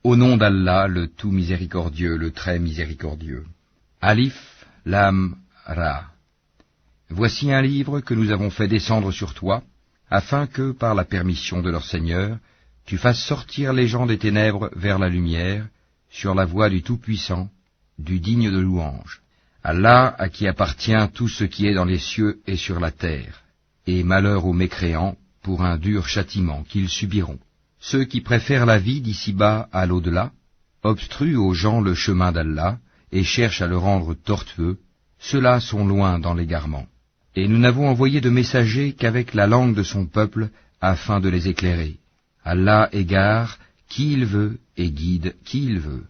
Au nom d'Allah, le tout miséricordieux, le très miséricordieux. Alif, Lam, Ra. Voici un livre que nous avons fait descendre sur toi, afin que, par la permission de leur Seigneur, tu fasses sortir les gens des ténèbres vers la lumière, sur la voie du Tout-Puissant, du digne de louange. Allah, à qui appartient tout ce qui est dans les cieux et sur la terre, et malheur aux mécréants pour un dur châtiment qu'ils subiront. Ceux qui préfèrent la vie d'ici-bas à l'au-delà, obstruent aux gens le chemin d'Allah, et cherchent à le rendre tortueux, ceux-là sont loin dans l'égarement. Et nous n'avons envoyé de messagers qu'avec la langue de son peuple, afin de les éclairer. Allah égare qui il veut et guide qui il veut.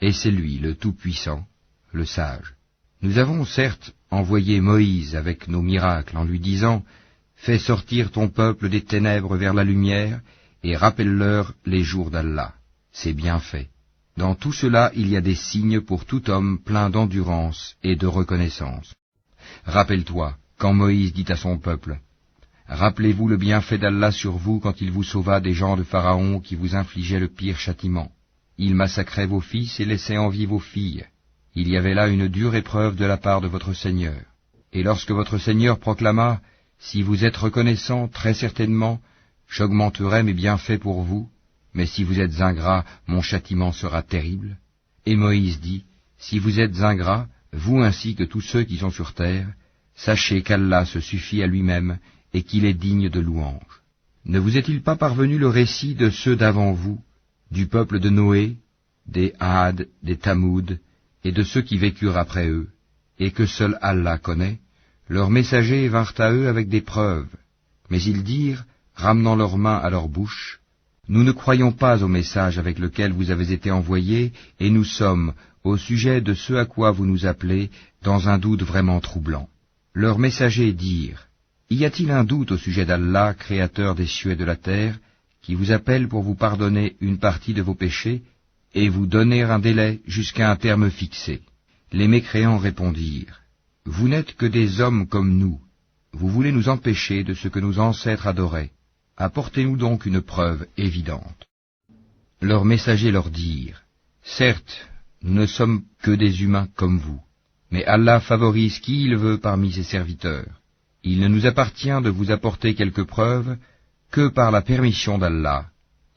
Et c'est lui, le Tout-Puissant, le Sage. Nous avons certes envoyé Moïse avec nos miracles en lui disant « Fais sortir ton peuple des ténèbres vers la lumière et rappelle-leur les jours d'Allah. » C'est bien fait. Dans tout cela, il y a des signes pour tout homme plein d'endurance et de reconnaissance. Rappelle-toi, quand Moïse dit à son peuple « Rappelez-vous le bienfait d'Allah sur vous quand il vous sauva des gens de Pharaon qui vous infligeaient le pire châtiment. Il massacrait vos fils et laissait en vie vos filles. Il y avait là une dure épreuve de la part de votre Seigneur. Et lorsque votre Seigneur proclama « Si vous êtes reconnaissants, très certainement, j'augmenterai mes bienfaits pour vous, mais si vous êtes ingrats, mon châtiment sera terrible. » Et Moïse dit « Si vous êtes ingrats, vous ainsi que tous ceux qui sont sur terre, sachez qu'Allah se suffit à lui-même et qu'il est digne de louange. Ne vous est-il pas parvenu le récit de ceux d'avant vous, du peuple de Noé, des Had, des Tamoud, et de ceux qui vécurent après eux, et que seul Allah connaît? Leurs messagers vinrent à eux avec des preuves, mais ils dirent, ramenant leurs mains à leur bouche, « Nous ne croyons pas au message avec lequel vous avez été envoyés, et nous sommes, au sujet de ce à quoi vous nous appelez, dans un doute vraiment troublant. » Leurs messagers dirent, « Y a-t-il un doute au sujet d'Allah, créateur des cieux et de la terre, qui vous appelle pour vous pardonner une partie de vos péchés, et vous donner un délai jusqu'à un terme fixé ?» Les mécréants répondirent, « Vous n'êtes que des hommes comme nous. Vous voulez nous empêcher de ce que nos ancêtres adoraient. Apportez-nous donc une preuve évidente. » Leurs messagers leur dirent, « Certes, nous ne sommes que des humains comme vous, mais Allah favorise qui il veut parmi ses serviteurs. Il ne nous appartient de vous apporter quelques preuves que par la permission d'Allah,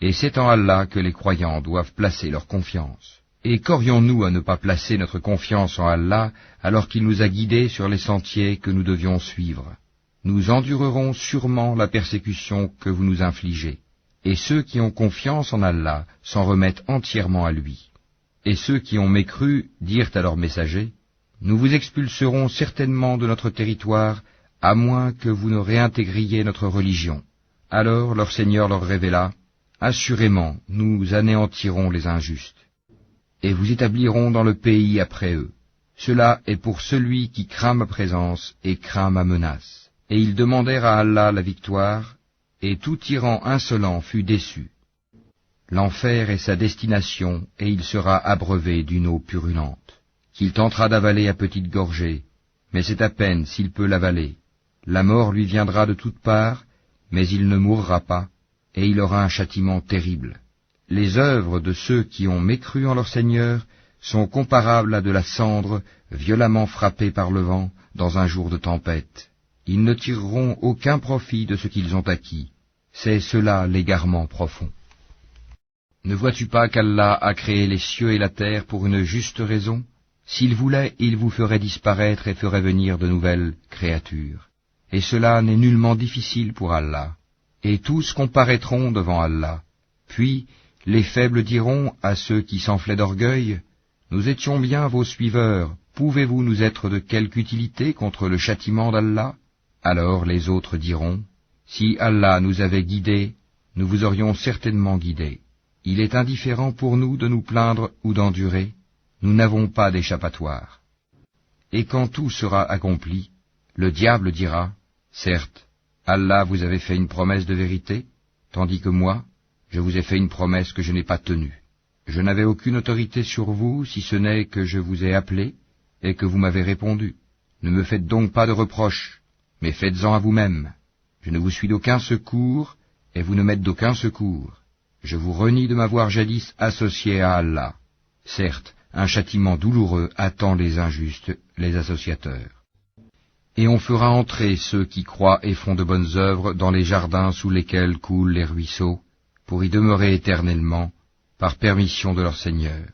et c'est en Allah que les croyants doivent placer leur confiance. Et qu'aurions-nous à ne pas placer notre confiance en Allah alors qu'il nous a guidés sur les sentiers que nous devions suivre? Nous endurerons sûrement la persécution que vous nous infligez, et ceux qui ont confiance en Allah s'en remettent entièrement à lui. Et ceux qui ont mécru dirent à leurs messagers, « Nous vous expulserons certainement de notre territoire, à moins que vous ne réintégriez notre religion. » Alors leur Seigneur leur révéla, « Assurément, nous anéantirons les injustes, et vous établirons dans le pays après eux. Cela est pour celui qui craint ma présence et craint ma menace. » Et ils demandèrent à Allah la victoire, et tout tyran insolent fut déçu. L'enfer est sa destination, et il sera abreuvé d'une eau purulente, qu'il tentera d'avaler à petites gorgées, mais c'est à peine s'il peut l'avaler. La mort lui viendra de toutes parts, mais il ne mourra pas, et il aura un châtiment terrible. Les œuvres de ceux qui ont mécru en leur Seigneur sont comparables à de la cendre violemment frappée par le vent dans un jour de tempête. Ils ne tireront aucun profit de ce qu'ils ont acquis. C'est cela l'égarement profond. Ne vois-tu pas qu'Allah a créé les cieux et la terre pour une juste raison? S'il voulait, il vous ferait disparaître et ferait venir de nouvelles créatures. Et cela n'est nullement difficile pour Allah. Et tous comparaîtront devant Allah. Puis, les faibles diront à ceux qui s'enflaient d'orgueil, « Nous étions bien vos suiveurs, pouvez-vous nous être de quelque utilité contre le châtiment d'Allah ?» Alors les autres diront, « Si Allah nous avait guidés, nous vous aurions certainement guidés. Il est indifférent pour nous de nous plaindre ou d'endurer, nous n'avons pas d'échappatoire. » Et quand tout sera accompli, le diable dira, « Certes, Allah vous avait fait une promesse de vérité, tandis que moi, je vous ai fait une promesse que je n'ai pas tenue. Je n'avais aucune autorité sur vous, si ce n'est que je vous ai appelé, et que vous m'avez répondu. Ne me faites donc pas de reproches, mais faites-en à vous-même. Je ne vous suis d'aucun secours, et vous ne m'êtes d'aucun secours. je vous renie de m'avoir jadis associé à Allah. Certes, un châtiment douloureux attend les injustes, les associateurs. Et on fera entrer ceux qui croient et font de bonnes œuvres dans les jardins sous lesquels coulent les ruisseaux, pour y demeurer éternellement, par permission de leur Seigneur.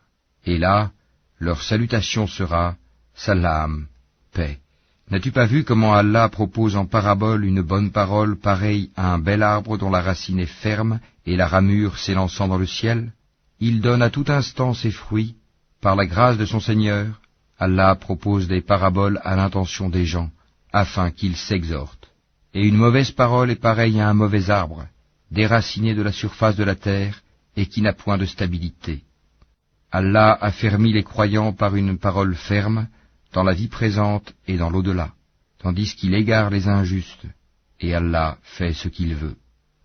Et là, leur salutation sera « Salam, paix ». N'as-tu pas vu comment Allah propose en parabole une bonne parole pareille à un bel arbre dont la racine est ferme et la ramure s'élançant dans le ciel? Il donne à tout instant ses fruits. Par la grâce de son Seigneur, Allah propose des paraboles à l'intention des gens, afin qu'ils s'exhortent. Et une mauvaise parole est pareille à un mauvais arbre, déraciné de la surface de la terre et qui n'a point de stabilité. Allah a fermi les croyants par une parole ferme, dans la vie présente et dans l'au-delà, tandis qu'il égare les injustes, et Allah fait ce qu'il veut.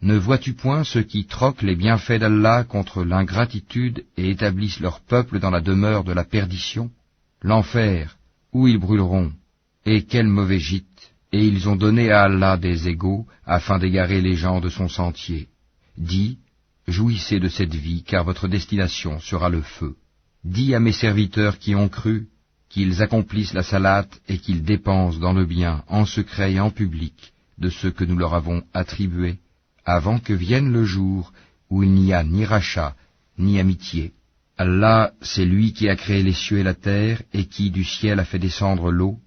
Ne vois-tu point ceux qui troquent les bienfaits d'Allah contre l'ingratitude et établissent leur peuple dans la demeure de la perdition? L'enfer, où ils brûleront, et quel mauvais gîte, et ils ont donné à Allah des égaux, afin d'égarer les gens de son sentier. Dis, jouissez de cette vie, car votre destination sera le feu. Dis à mes serviteurs qui ont cru, qu'ils accomplissent la salate et qu'ils dépensent dans le bien, en secret et en public, de ce que nous leur avons attribué, avant que vienne le jour où il n'y a ni rachat, ni amitié. Allah, c'est lui qui a créé les cieux et la terre, et qui du ciel a fait descendre l'eau,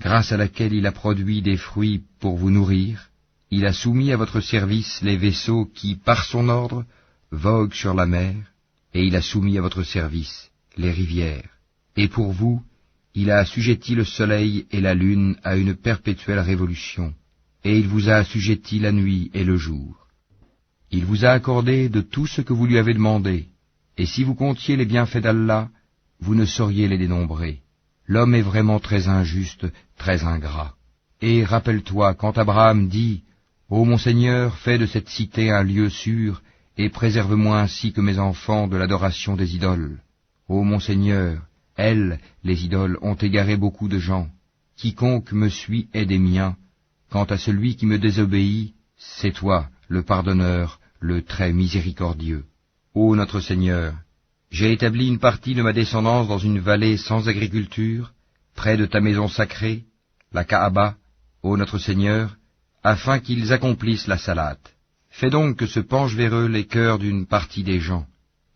grâce à laquelle il a produit des fruits pour vous nourrir. Il a soumis à votre service les vaisseaux qui, par son ordre, voguent sur la mer, et il a soumis à votre service les rivières. Et pour vous, il a assujetti le soleil et la lune à une perpétuelle révolution, et il vous a assujetti la nuit et le jour. Il vous a accordé de tout ce que vous lui avez demandé, et si vous comptiez les bienfaits d'Allah, vous ne sauriez les dénombrer. L'homme est vraiment très injuste, très ingrat. Et rappelle-toi, quand Abraham dit « Ô mon Seigneur, fais de cette cité un lieu sûr, et préserve-moi ainsi que mes enfants de l'adoration des idoles. Ô mon Seigneur, elles, les idoles, ont égaré beaucoup de gens. Quiconque me suit est des miens. Quant à celui qui me désobéit, c'est toi, le pardonneur, le très miséricordieux. Ô notre Seigneur, j'ai établi une partie de ma descendance dans une vallée sans agriculture, près de ta maison sacrée, la Kaaba, ô notre Seigneur, afin qu'ils accomplissent la salate. Fais donc que se penchent vers eux les cœurs d'une partie des gens,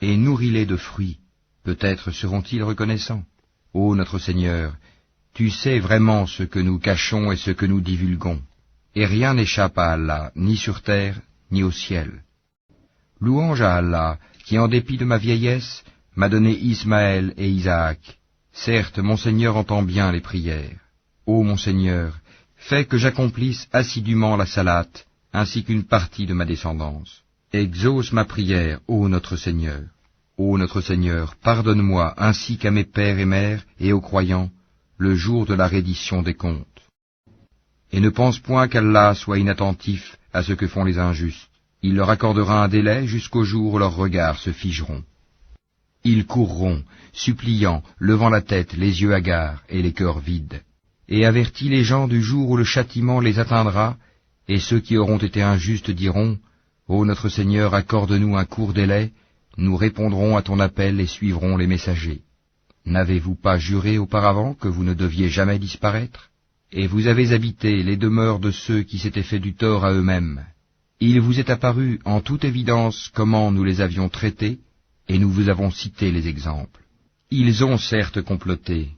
et nourris-les de fruits. Peut-être seront-ils reconnaissants. Ô notre Seigneur, tu sais vraiment ce que nous cachons et ce que nous divulguons, et rien n'échappe à Allah, ni sur terre, ni au ciel. Louange à Allah, qui en dépit de ma vieillesse, m'a donné Ismaël et Isaac. Certes, mon Seigneur entend bien les prières. Ô mon Seigneur, fais que j'accomplisse assidûment la salate, ainsi qu'une partie de ma descendance. Exauce ma prière, ô notre Seigneur. Ô notre Seigneur, pardonne-moi ainsi qu'à mes pères et mères et aux croyants, le jour de la reddition des comptes. Et ne pense point qu'Allah soit inattentif à ce que font les injustes. Il leur accordera un délai jusqu'au jour où leurs regards se figeront. Ils courront, suppliant, levant la tête, les yeux hagards et les cœurs vides. Et avertis les gens du jour où le châtiment les atteindra, et ceux qui auront été injustes diront, « Ô notre Seigneur, accorde-nous un court délai, nous répondrons à ton appel et suivrons les messagers. N'avez-vous pas juré auparavant que vous ne deviez jamais disparaître? Et vous avez habité les demeures de ceux qui s'étaient fait du tort à eux-mêmes. Il vous est apparu en toute évidence comment nous les avions traités, et nous vous avons cité les exemples. Ils ont certes comploté.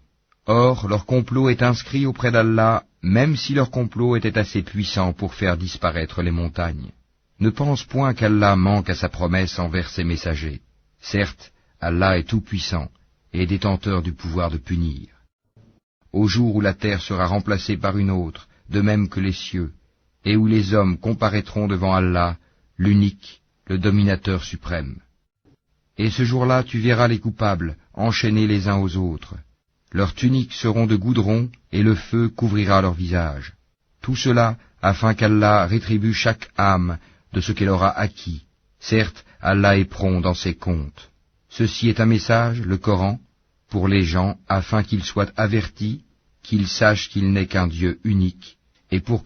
Or, leur complot est inscrit auprès d'Allah, même si leur complot était assez puissant pour faire disparaître les montagnes. Ne pense point qu'Allah manque à sa promesse envers ses messagers. Certes, Allah est tout-puissant et détenteur du pouvoir de punir. Au jour où la terre sera remplacée par une autre, de même que les cieux, et où les hommes comparaîtront devant Allah, l'unique, le dominateur suprême. Et ce jour-là tu verras les coupables, enchaînés les uns aux autres. Leurs tuniques seront de goudron, et le feu couvrira leur visage. Tout cela afin qu'Allah rétribue chaque âme de ce qu'elle aura acquis. Certes, Allah est prompt dans ses comptes. Ceci est un message, le Coran, pour les gens, afin qu'ils soient avertis, qu'ils sachent qu'il n'est qu'un Dieu unique, et pour